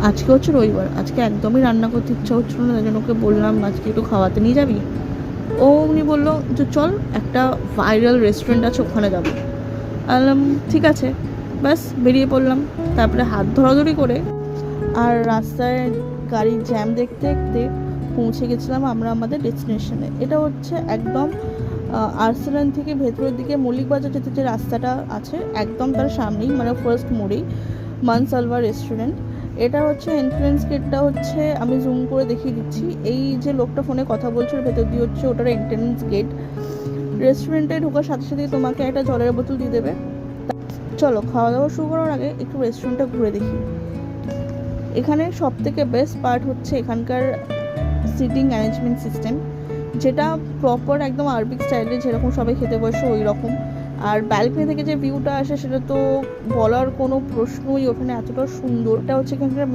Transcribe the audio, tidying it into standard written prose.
আজকে হচ্ছে রবিবার, আজকে একদমই রান্না করতে ইচ্ছা হচ্ছিল না, তাই জন্য ওকে বললাম আজকে একটু খাওয়াতে নিয়ে যাবি। উনি বললো যে চল একটা ভাইরাল রেস্টুরেন্ট আছে ওখানে যাবো। বললাম ঠিক আছে, ব্যাস বেরিয়ে পড়লাম। তারপরে হাত ধরাধরি করে আর রাস্তায় গাড়ির জ্যাম দেখতে দেখতে পৌঁছে গেছিলাম আমরা আমাদের ডেস্টিনেশনে। এটা হচ্ছে একদম আর্সেনাল থেকে ভেতরের দিকে মল্লিক বাজার যেতে যে রাস্তাটা আছে একদম তার সামনেই, মানে ফার্স্ট মোড়েই মানসালভা রেস্টুরেন্ট। এটা হচ্ছে এন্ট্রেন্স গেটটা, হচ্ছে আমি জুম করে দেখিয়ে দিচ্ছি। এই যে লোকটা ফোনে কথা বলছে ওর ভেতর দিয়ে হচ্ছে ওটার এন্ট্রেন্স গেট। রেস্টুরেন্টে ঢোকার সাথে সাথেই তোমাকে একটা জলের বোতল দিয়ে দেবে। চলো খাওয়া দাওয়া শুরু করার আগে একটু রেস্টুরেন্টটা ঘুরে দেখি। এখানে সব থেকে বেস্ট পার্ট হচ্ছে এখানকার সিটিং অ্যারেঞ্জমেন্ট সিস্টেম, যেটা প্রপার একদম আরবিক স্টাইলে, যেরকম সবাই খেতে বসে ওই রকম। আর ব্যালকনি থেকে যে ভিউটা আসে সেটা তো বলার কোনো প্রশ্নই ওঠে না, এতটা সুন্দর। এটা হচ্ছে এখানকার